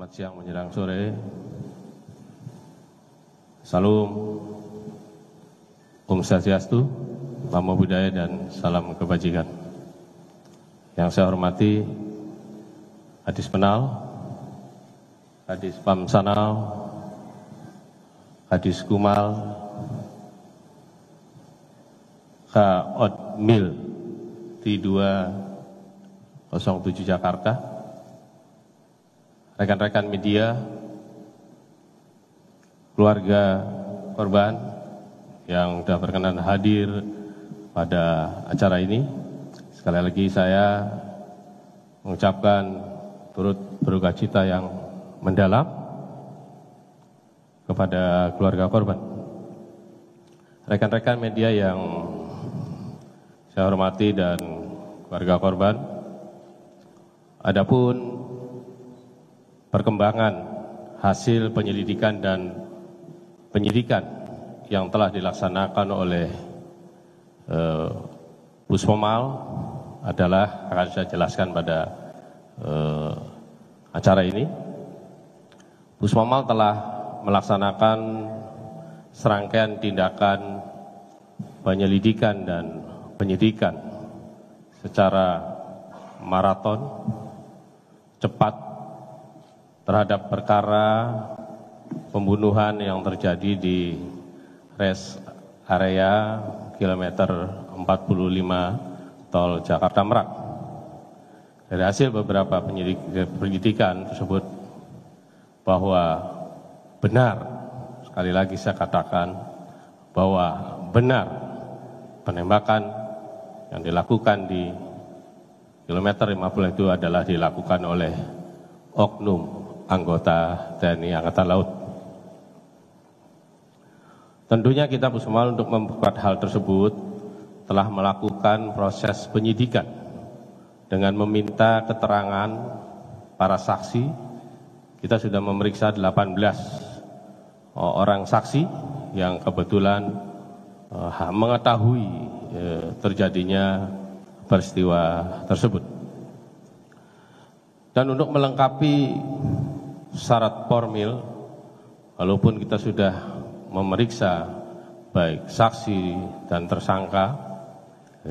Selamat siang menjelang sore. Salam Om Swastiastu, Namo Buddhaya dan salam kebajikan. Yang saya hormati Kadis Penal, Kadis Pamsanal, Kadis Kumal, K.Odmil T207 Jakarta, rekan-rekan media, keluarga korban yang sudah berkenan hadir pada acara ini. Sekali lagi saya mengucapkan turut berdukacita yang mendalam kepada keluarga korban. Rekan-rekan media yang saya hormati dan keluarga korban, adapun perkembangan hasil penyelidikan dan penyidikan yang telah dilaksanakan oleh Puspomal adalah akan saya jelaskan pada acara ini. Puspomal telah melaksanakan serangkaian tindakan penyelidikan dan penyidikan secara maraton, cepat, terhadap perkara pembunuhan yang terjadi di rest area kilometer 45 tol Jakarta Merak. Dari hasil beberapa penyidikan tersebut bahwa benar, sekali lagi saya katakan bahwa benar penembakan yang dilakukan di kilometer 50 itu adalah dilakukan oleh oknum anggota TNI Angkatan Laut. Tentunya kita Puspomal untuk memperkuat hal tersebut telah melakukan proses penyidikan dengan meminta keterangan para saksi. Kita sudah memeriksa 18 orang saksi yang kebetulan mengetahui terjadinya peristiwa tersebut. Dan untuk melengkapi syarat formil, walaupun kita sudah memeriksa baik saksi dan tersangka,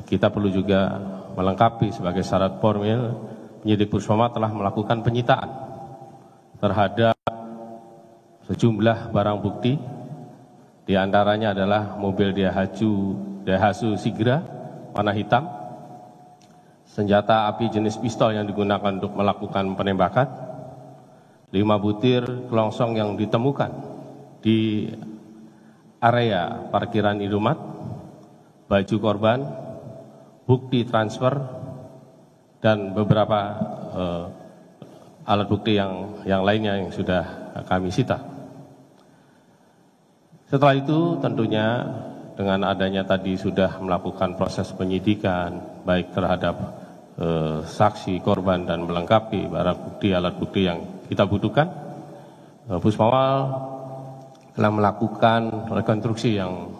kita perlu juga melengkapi sebagai syarat formil. Penyidik Puspomal telah melakukan penyitaan terhadap sejumlah barang bukti, di antaranya adalah mobil Daihatsu Sigra warna hitam, senjata api jenis pistol yang digunakan untuk melakukan penembakan, 5 butir kelongsong yang ditemukan di area parkiran Indomaret, baju korban, bukti transfer, dan beberapa alat bukti yang lainnya yang sudah kami sita. Setelah itu tentunya dengan adanya tadi sudah melakukan proses penyidikan baik terhadap saksi, korban, dan melengkapi barang bukti, alat bukti yang kita butuhkan, Puspomal telah melakukan rekonstruksi yang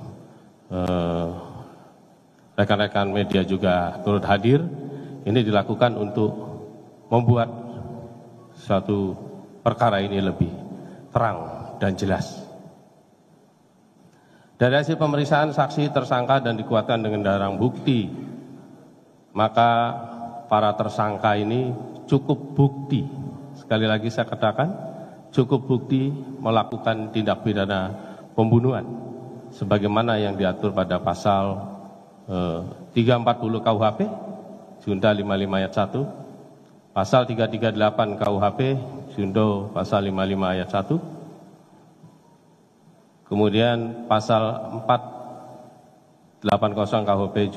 rekan-rekan media juga turut hadir. Ini dilakukan untuk membuat suatu perkara ini lebih terang dan jelas. Dari hasil pemeriksaan saksi, tersangka, dan dikuatkan dengan barang bukti, maka para tersangka ini cukup bukti, sekali lagi saya katakan, cukup bukti melakukan tindak pidana pembunuhan sebagaimana yang diatur pada pasal 340 KUHP, Junto 55 ayat 1, pasal 338 KUHP, Junto pasal 55 ayat 1, kemudian pasal 480 KUHP,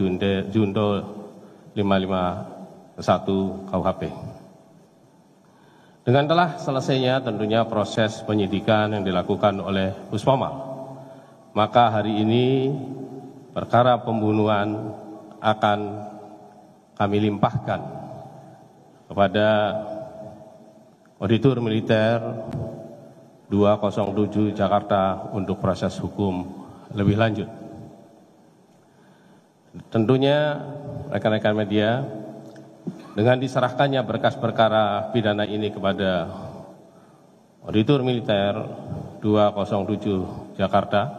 Junto 55 1 KUHP. Dengan telah selesainya tentunya proses penyidikan yang dilakukan oleh Puspomal, maka hari ini perkara pembunuhan akan kami limpahkan kepada Auditor Militer 207 Jakarta untuk proses hukum lebih lanjut. Tentunya rekan-rekan media, dengan diserahkannya berkas perkara pidana ini kepada Auditor Militer 207 Jakarta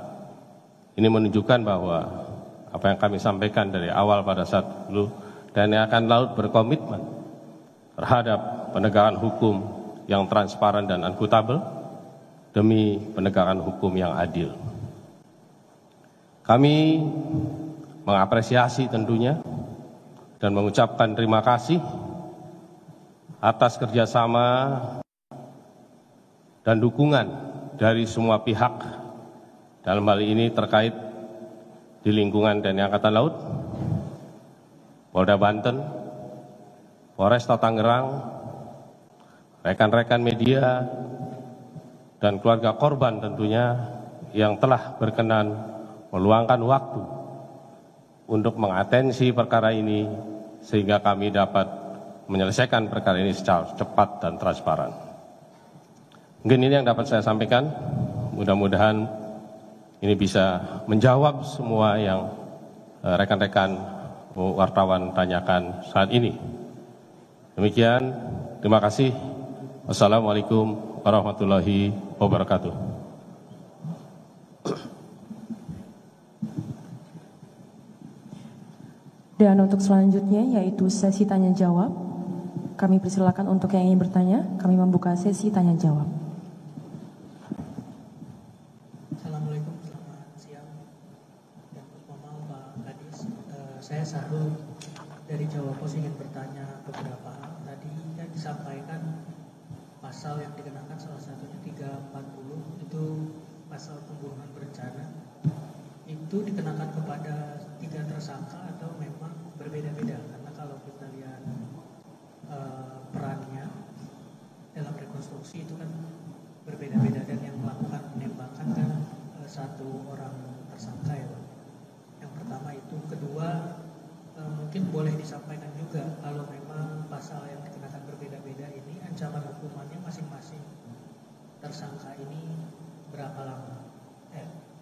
ini menunjukkan bahwa apa yang kami sampaikan dari awal pada saat dulu, TNI Angkatan Laut berkomitmen terhadap penegakan hukum yang transparan dan akuntabel demi penegakan hukum yang adil. Kami mengapresiasi tentunya dan mengucapkan terima kasih atas kerjasama dan dukungan dari semua pihak dalam hal ini terkait di lingkungan TNI Angkatan Laut, Polda Banten, Polresta Tangerang, rekan-rekan media, dan keluarga korban tentunya yang telah berkenan meluangkan waktu untuk mengatensi perkara ini sehingga kami dapat menyelesaikan perkara ini secara cepat dan transparan. Mungkin ini yang dapat saya sampaikan, mudah-mudahan ini bisa menjawab semua yang rekan-rekan wartawan tanyakan saat ini. Demikian, terima kasih. Wassalamualaikum warahmatullahi wabarakatuh. Dan untuk selanjutnya yaitu sesi tanya jawab. Kami persilakan untuk yang ingin bertanya, kami membuka sesi tanya jawab. Assalamualaikum, selamat siang. Dan Puspamal, Pak Kadis, saya Sahrul dari Jawa Pos ingin bertanya beberapa hal. Tadi kan disampaikan pasal yang dikenakan salah satunya 340 itu pasal pembunuhan berencana. Itu dikenakan kepada 3 tersangka atau memang berbeda-beda? Karena kalau kita lihat perannya dalam rekonstruksi itu kan berbeda-beda, dan yang melakukan penembakan kan 1 orang tersangka ya Pak. Yang pertama itu. Kedua, mungkin boleh disampaikan juga kalau memang pasal yang dikenakan berbeda-beda ini ancaman hukumannya masing-masing tersangka ini berapa lama?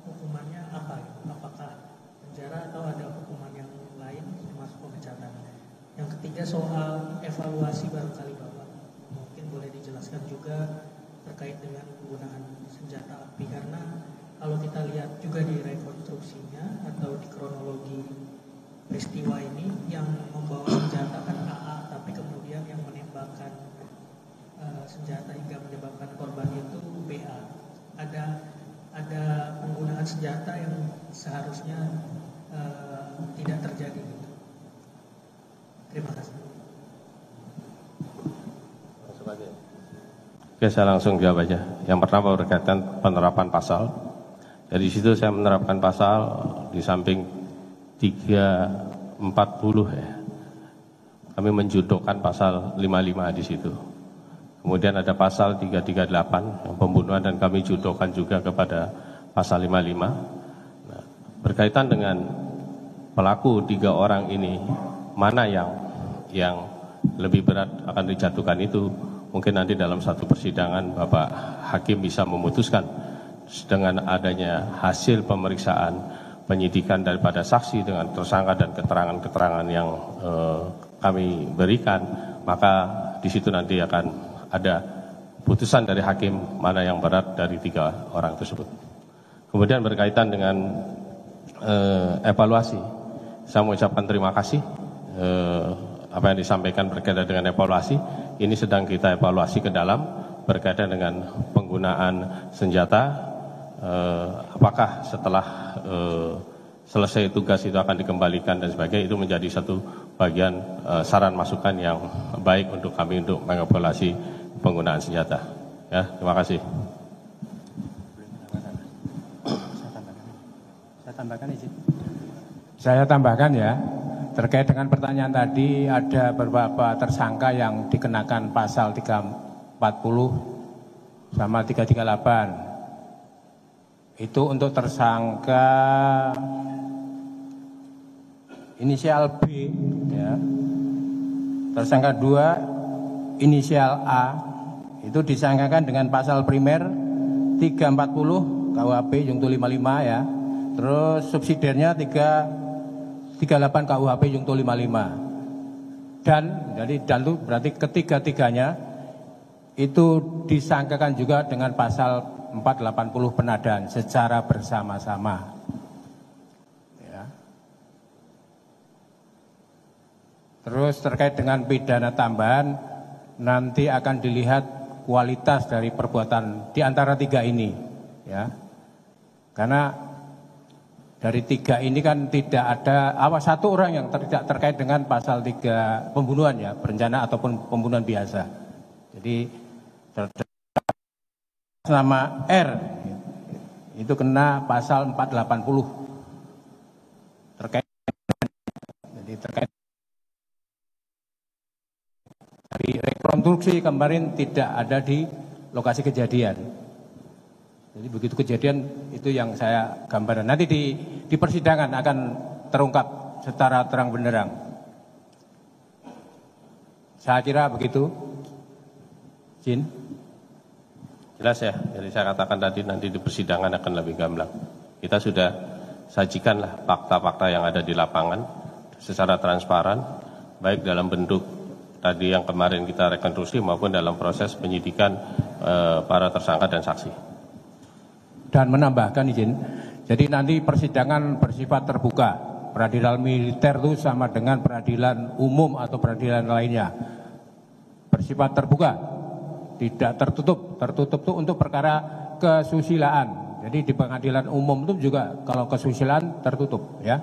Hukumannya apa? Apakah penjara atau ada hukuman yang lain termasuk pemecatan? Yang ketiga soal evaluasi barangkali Bapak mungkin boleh dijelaskan juga terkait dengan penggunaan senjata api, karena kalau kita lihat juga di rekonstruksinya atau di kronologi peristiwa ini yang membawa senjata kan AA, tapi kemudian yang menembakkan senjata hingga menyebabkan korban itu BA. Ada penggunaan senjata yang seharusnya tidak terjadi. Terima kasih. Oke, saya langsung jawab aja. Yang pertama berkaitan penerapan pasal. Jadi situ saya menerapkan pasal di samping 340 ya. Kami menjudokkan pasal 55 di situ. Kemudian ada pasal 338 yang pembunuhan, dan kami judokkan juga kepada pasal 55. Nah, berkaitan dengan pelaku 3 orang ini, mana yang lebih berat akan dijatuhkan itu mungkin nanti dalam satu persidangan Bapak Hakim bisa memutuskan dengan adanya hasil pemeriksaan penyidikan daripada saksi dengan tersangka dan keterangan-keterangan yang kami berikan, maka di situ nanti akan ada putusan dari hakim mana yang berat dari 3 orang tersebut. Kemudian berkaitan dengan evaluasi, saya mengucapkan terima kasih apa yang disampaikan berkaitan dengan evaluasi. Ini sedang kita evaluasi ke dalam berkaitan dengan penggunaan senjata, apakah setelah selesai tugas itu akan dikembalikan dan sebagainya. Itu menjadi satu bagian saran masukan yang baik untuk kami untuk mengevaluasi penggunaan senjata. Ya, terima kasih. Saya tambahkan ya, terkait dengan pertanyaan tadi, ada beberapa tersangka yang dikenakan pasal 340 sama 338. Itu untuk tersangka inisial B, ya. Tersangka 2 inisial A itu disangkakan dengan pasal primer 340 KUHP Junto 55 ya. Terus subsidiarnya 338 KUHP Junto 55. Dan itu berarti ketiga-tiganya itu disangkakan juga dengan pasal 480 penadaan secara bersama-sama. Ya. Terus terkait dengan pidana tambahan, nanti akan dilihat kualitas dari perbuatan di antara tiga ini. Ya. Karena dari tiga ini kan tidak ada satu orang yang tidak terkait dengan pasal 3 pembunuhan ya, berencana ataupun pembunuhan biasa. Jadi nama R itu kena pasal 480 terkait dari rekonstruksi kemarin tidak ada di lokasi kejadian. Jadi begitu kejadian itu yang saya gambarkan. Nanti di persidangan akan terungkap secara terang benderang. Saya kira begitu. Jin. Jelas ya, jadi saya katakan tadi nanti di persidangan akan lebih gamblang. Kita sudah sajikanlah fakta-fakta yang ada di lapangan secara transparan, baik dalam bentuk tadi yang kemarin kita rekonstruksi maupun dalam proses penyidikan para tersangka dan saksi. Dan menambahkan izin, jadi nanti persidangan bersifat terbuka. Peradilan militer itu sama dengan peradilan umum atau peradilan lainnya. Bersifat terbuka. Tidak tertutup. Tertutup itu untuk perkara kesusilaan. Jadi di pengadilan umum itu juga kalau kesusilaan tertutup ya.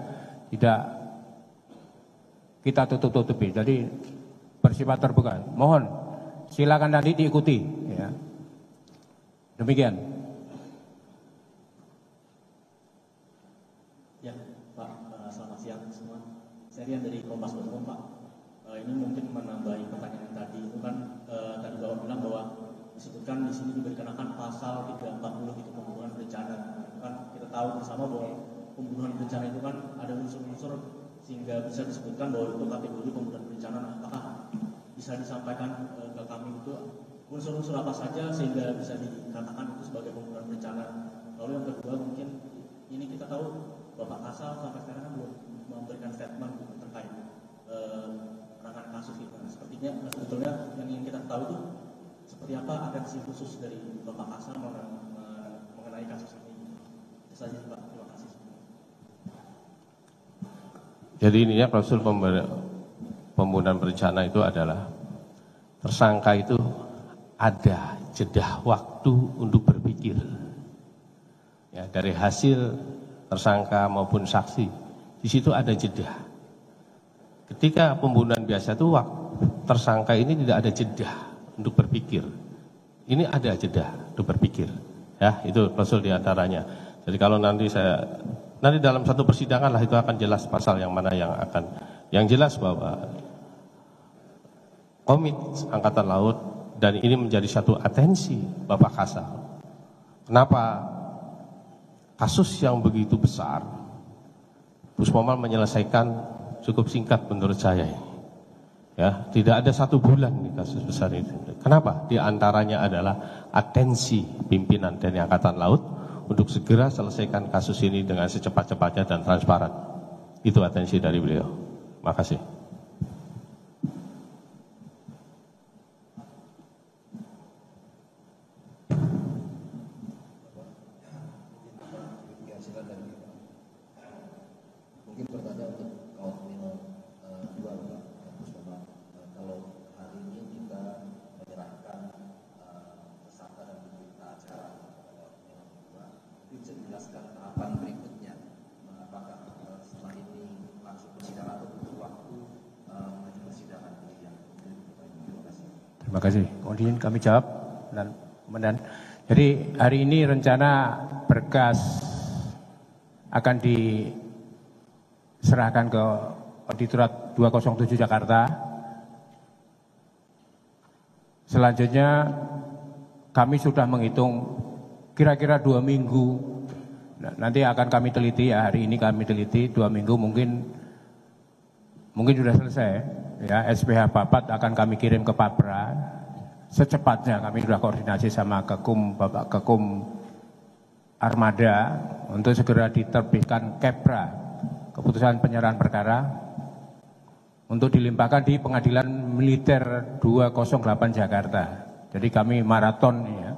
Tidak kita tutup-tutupi. Jadi bersifat terbuka. Mohon silakan nanti diikuti ya. Demikian. Ya, Pak, selamat siang semua. Saya Rian dari Kompas.com, Pak. Ini mungkin menambahi pertanyaan tadi. Itu kan tadi Bapak bilang bahwa disebutkan di sini juga dikenakan pasal 340 itu pembunuhan berencana. Kan kita tahu bersama bahwa pembunuhan berencana itu kan ada unsur-unsur sehingga bisa disebutkan bahwa itu kategori pembunuhan berencana. Nah, apakah bisa disampaikan ke kami itu unsur-unsur apa saja sehingga bisa dikatakan itu sebagai pembunuhan berencana? Lalu yang kedua mungkin ini kita tahu Bapak Kasal sampai sekarang kan belum memberikan statement terkait penanganan kasus itu. Nah, sepertinya sebetulnya yang ingin kita tahu itu seperti apa atensi khusus dari Bapak Kasal mengenai kasus ini. Itu saja Pak, terima kasih. Jadi ininya klausul pembunuhan berencana itu adalah tersangka itu ada jeda waktu untuk berpikir. Ya, dari hasil tersangka maupun saksi, di situ ada jeda. Ketika pembunuhan biasa itu tersangka ini tidak ada jeda untuk berpikir. Ini ada jeda untuk berpikir. Ya, itu klausul diantaranya. Jadi kalau nanti dalam satu persidangan lah itu akan jelas pasal yang mana yang jelas bahwa Komit Angkatan Laut dan ini menjadi satu atensi Bapak Kasal. Kenapa kasus yang begitu besar Puspomal menyelesaikan cukup singkat menurut saya ini. Ya, tidak ada 1 bulan di kasus besar itu. Kenapa? Di antaranya adalah atensi pimpinan TNI Angkatan Laut untuk segera selesaikan kasus ini dengan secepat-cepatnya dan transparan. Itu atensi dari beliau. Makasih. Mungkin pertanyaan untuk kawan Nino dua, Pak. Kalau hari ini kita menyerahkan tersangka dan berita acara Nino dua, itu bisa dijelaskan tahapan berikutnya. Apakah setelah ini langsung persidangan atau butuh waktu menuju persidangan yang terima kasih. Terima kasih. Kemudian kami jawab dan kemudian. Jadi hari ini rencana berkas akan diserahkan ke Auditorat 207 Jakarta. Selanjutnya kami sudah menghitung kira-kira 2 minggu. Nah, nanti akan kami teliti ya, hari ini kami teliti 2 minggu mungkin sudah selesai. Ya, SPH Bapat akan kami kirim ke Papra. Secepatnya kami sudah koordinasi sama Bapak Kekum Armada untuk segera diterbitkan Kepra, keputusan penyerahan perkara, untuk dilimpahkan di Pengadilan Militer 208 Jakarta. Jadi kami maraton ya,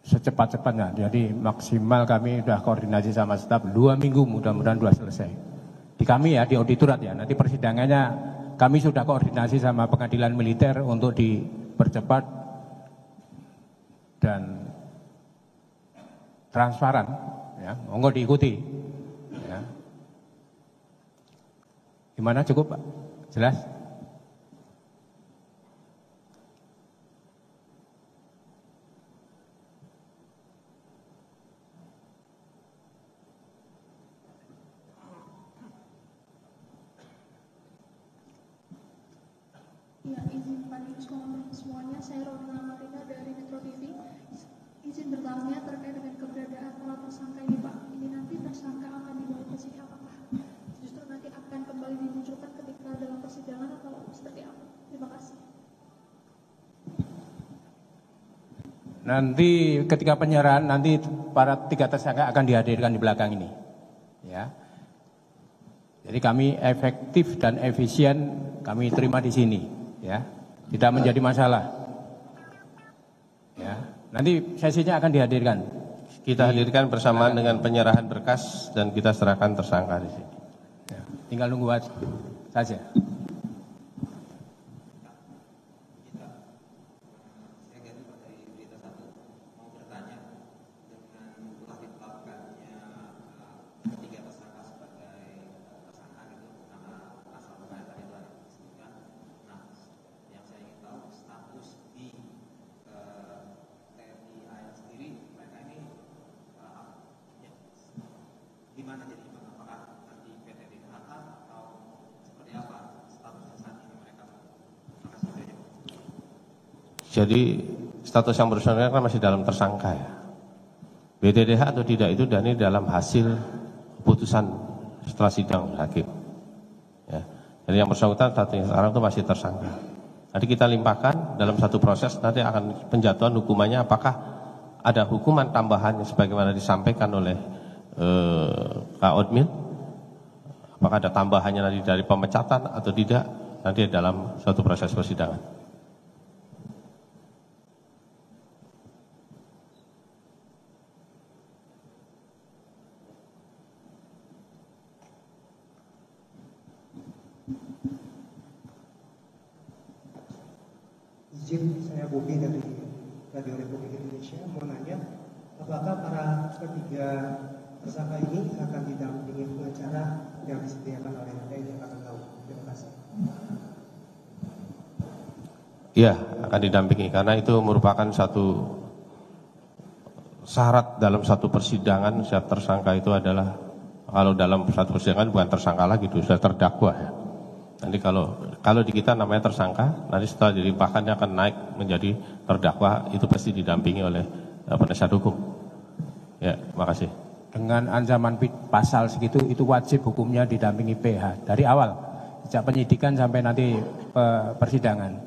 secepat-cepatnya. Jadi maksimal kami sudah koordinasi sama staf 2 minggu, mudah-mudahan sudah selesai. Di kami ya, di auditorat ya. Nanti persidangannya kami sudah koordinasi sama pengadilan militer untuk dipercepat dan transparan. Ya, monggo diikuti. Ya. Gimana, cukup Pak? Jelas? Ya, izin pagi semuanya, saya Rona Marina dari Metro TV. Izin bertanya terkait dengan keberadaan para tersangka ini, Pak. Ini nanti tersangka akan dibawa ke sini apakah justru nanti akan kembali dimunculkan ketika dalam persidangan atau seperti apa? Terima kasih. Nanti ketika penyerahan, nanti para 3 tersangka akan dihadirkan di belakang ini. Ya. Jadi kami efektif dan efisien kami terima di sini. Ya, tidak menjadi masalah. Ya, nanti sesinya akan dihadirkan. Kita hadirkan bersamaan dengan penyerahan berkas dan kita serahkan tersangka di sini. Ya, tinggal nunggu saja. Jadi status yang bersangkutan kan masih dalam tersangka ya. BDDH atau tidak itu dan ini dalam hasil putusan setelah sidang hakim. Ya. Jadi yang bersangkutan statusnya sekarang itu masih tersangka. Nanti kita limpahkan dalam satu proses, nanti akan penjatuhan hukumannya apakah ada hukuman tambahan sebagaimana disampaikan oleh Kak Odmil. Apakah ada tambahannya nanti dari pemecatan atau tidak, nanti dalam suatu proses persidangan. Izin, saya Bobi dari Radio Republik Indonesia mau nanya, apakah para ketiga tersangka ini akan didampingi pengacara yang disediakan oleh TNI Angkatan Laut? Terima kasih. Iya, akan didampingi karena itu merupakan satu syarat dalam satu persidangan. Setiap tersangka itu adalah, kalau dalam satu persidangan bukan tersangka lagi, itu sudah terdakwa ya. Nanti kalau di kita namanya tersangka, nanti setelah dilimpahkan dia akan naik menjadi terdakwa, itu pasti didampingi oleh penasihat hukum. Ya, makasih. Dengan ancaman pasal segitu, itu wajib hukumnya didampingi PH dari awal, sejak penyidikan sampai nanti persidangan.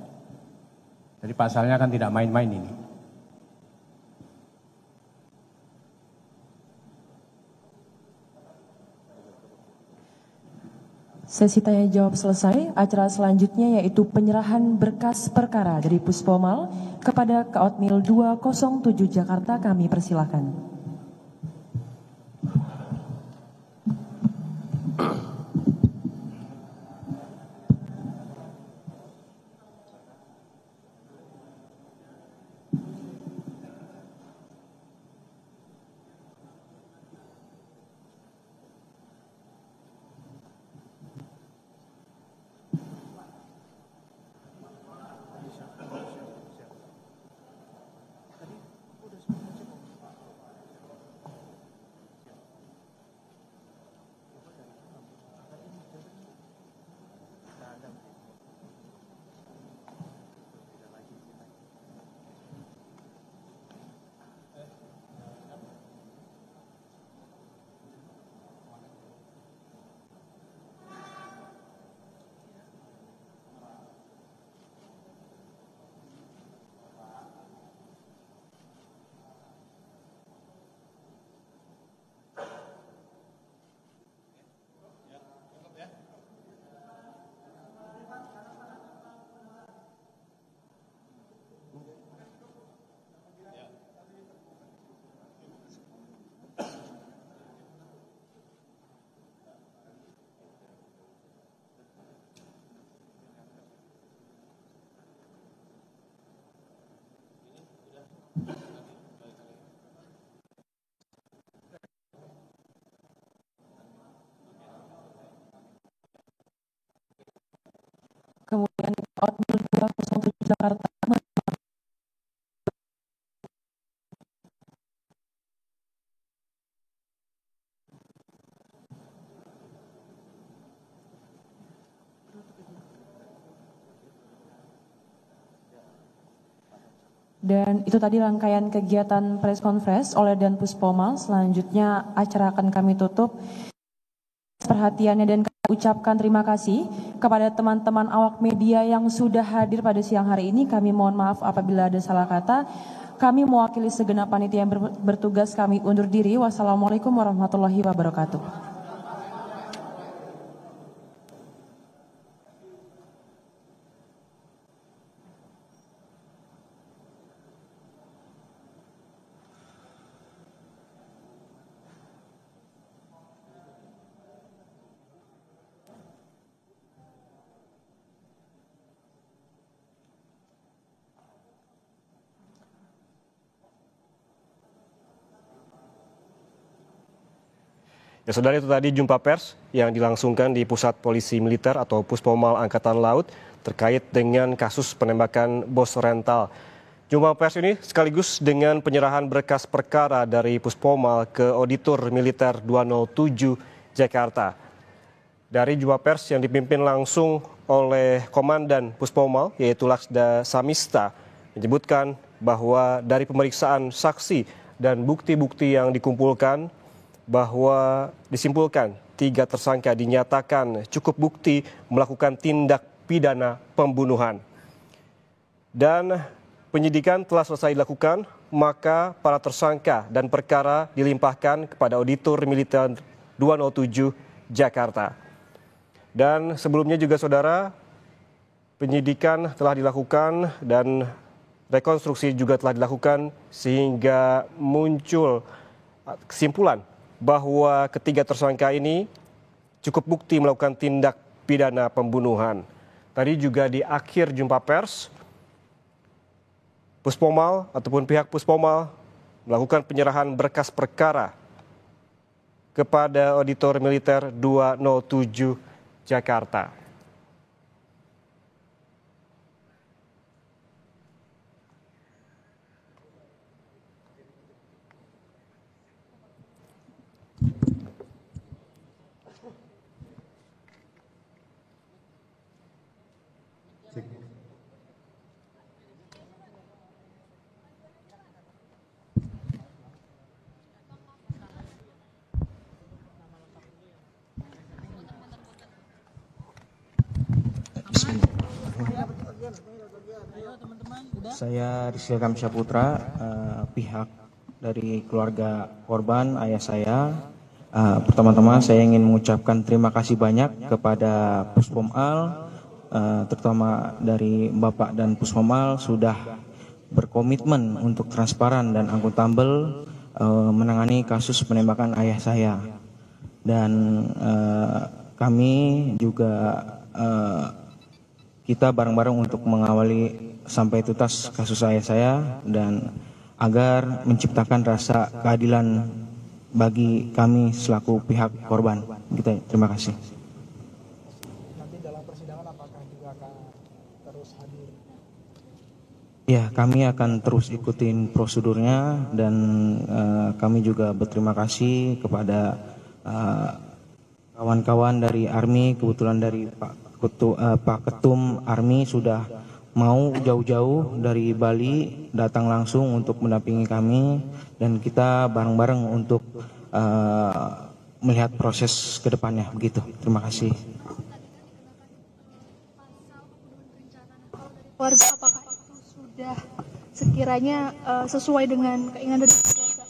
Jadi pasalnya kan tidak main-main ini. Sesi tanya jawab selesai. Acara selanjutnya yaitu penyerahan berkas perkara dari Puspomal kepada Kaotmil 207 Jakarta. Kami persilahkan. Dan itu tadi rangkaian kegiatan press conference oleh Dan Puspomal. Selanjutnya acara akan kami tutup. Perhatiannya dan kami ucapkan terima kasih kepada teman-teman awak media yang sudah hadir pada siang hari ini. Kami mohon maaf apabila ada salah kata. Kami mewakili segenap panitia yang bertugas, kami undur diri. Wassalamualaikum warahmatullahi wabarakatuh. Ya, saudara, itu tadi jumpa pers yang dilangsungkan di Pusat Polisi Militer atau Puspomal Angkatan Laut terkait dengan kasus penembakan bos rental. Jumpa pers ini sekaligus dengan penyerahan berkas perkara dari Puspomal ke Auditor Militer 207 Jakarta. Dari jumpa pers yang dipimpin langsung oleh Komandan Puspomal yaitu Laksda Samista menyebutkan bahwa dari pemeriksaan saksi dan bukti-bukti yang dikumpulkan bahwa disimpulkan 3 tersangka dinyatakan cukup bukti melakukan tindak pidana pembunuhan. Dan penyidikan telah selesai dilakukan, maka para tersangka dan perkara dilimpahkan kepada Auditor Militer 207 Jakarta. Dan sebelumnya juga saudara, penyidikan telah dilakukan dan rekonstruksi juga telah dilakukan sehingga muncul kesimpulan bahwa ketiga tersangka ini cukup bukti melakukan tindak pidana pembunuhan. Tadi juga di akhir jumpa pers, Puspomal ataupun pihak Puspomal melakukan penyerahan berkas perkara kepada Auditor Militer 207 Jakarta. Saya Rizky Kamsyaputra, pihak dari keluarga korban, ayah saya. Pertama-tama saya ingin mengucapkan terima kasih banyak kepada Puspomal, terutama dari Bapak dan Puspomal sudah berkomitmen untuk transparan dan akuntabel menangani kasus penembakan ayah saya. Dan kami juga kita bareng-bareng untuk mengawali sampai tuntas kasus ayah saya dan agar menciptakan rasa keadilan bagi kami selaku pihak korban. Gitu, terima kasih. Nanti dalam persidangan apakah juga akan terus hadir? Ya, kami akan terus ikutin prosedurnya dan kami juga berterima kasih kepada kawan-kawan dari ARMY, kebetulan dari Pak Ketum ARMY sudah mau jauh-jauh dari Bali datang langsung untuk mendampingi kami dan kita bareng-bareng untuk melihat proses ke depannya begitu. Terima kasih. Keluarga, apakah itu sudah sekiranya sesuai dengan keinginan dari keluarga?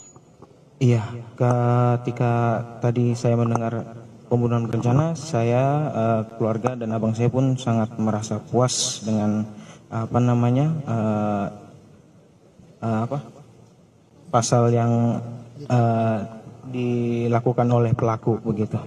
Iya, ketika tadi saya mendengar pembunuhan berencana, saya, keluarga dan abang saya pun sangat merasa puas dengan pasal yang dilakukan oleh pelaku begitu.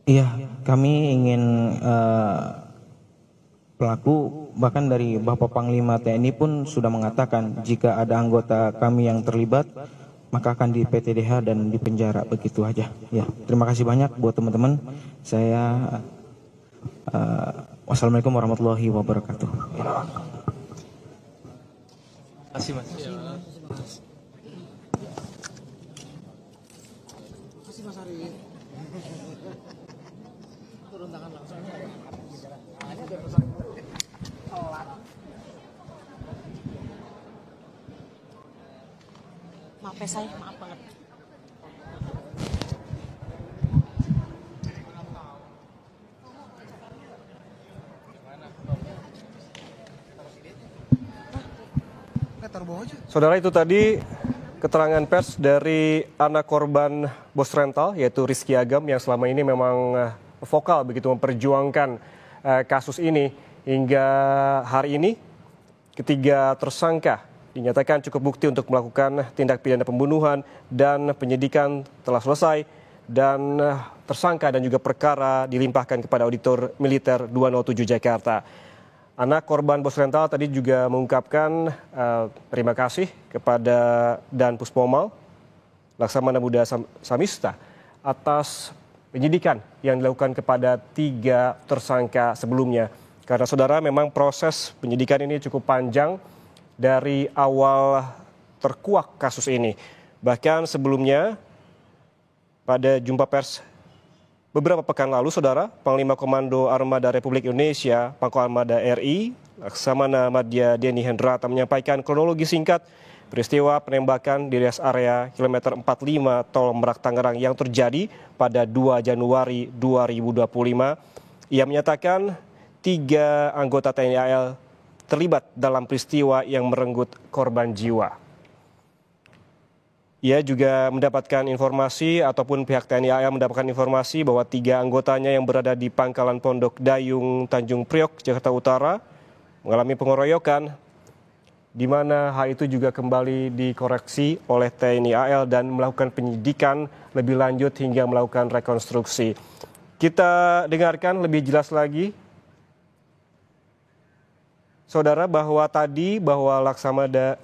Iya, kami ingin pelaku, bahkan dari Bapak Panglima TNI pun sudah mengatakan jika ada anggota kami yang terlibat maka akan di PTDH dan dipenjara, begitu aja. Ya, terima kasih banyak buat teman-teman. Saya wassalamualaikum warahmatullahi wabarakatuh. Ya. Terima kasih Mas. kasih Mas Ari. Turun tangan langsung. Ini ada pesan. Maaf ya saya, maaf banget. Saudara, itu tadi keterangan pers dari anak korban bos rental yaitu Rizky Agam yang selama ini memang vokal begitu memperjuangkan kasus ini. Hingga hari ini ketiga tersangka dinyatakan cukup bukti untuk melakukan tindak pidana pembunuhan dan penyidikan telah selesai dan tersangka dan juga perkara dilimpahkan kepada Auditor Militer 207 Jakarta. Anak korban bos rental tadi juga mengungkapkan terima kasih kepada Dan Puspomal, Laksamana Muda Samista atas penyidikan yang dilakukan kepada 3 tersangka sebelumnya. Karena saudara memang proses penyidikan ini cukup panjang dari awal terkuak kasus ini. Bahkan sebelumnya pada jumpa pers beberapa pekan lalu, saudara, Panglima Komando Armada Republik Indonesia, Pangkal Armada RI, Laksamana Madya Denny Hendrata menyampaikan kronologi singkat peristiwa penembakan di rest area kilometer 45 Tol Merak Tangerang yang terjadi pada 2 Januari 2025. Ia menyatakan 3 anggota TNI AL terlibat dalam peristiwa yang merenggut korban jiwa. Ia juga mendapatkan informasi ataupun pihak TNI AL mendapatkan informasi bahwa 3 anggotanya yang berada di Pangkalan Pondok Dayung, Tanjung Priok, Jakarta Utara mengalami pengeroyokan, di mana hal itu juga kembali dikoreksi oleh TNI AL dan melakukan penyidikan lebih lanjut hingga melakukan rekonstruksi. Kita dengarkan lebih jelas lagi, saudara, bahwa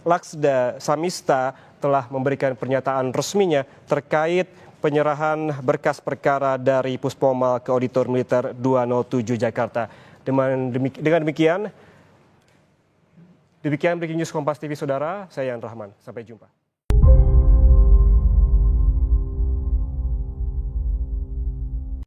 Laksda Samista telah memberikan pernyataan resminya terkait penyerahan berkas perkara dari Puspomal ke Auditor Militer 207 Jakarta. Dengan demikian Breaking News Kompas TV, saudara. Saya Yan Rahman. Sampai jumpa.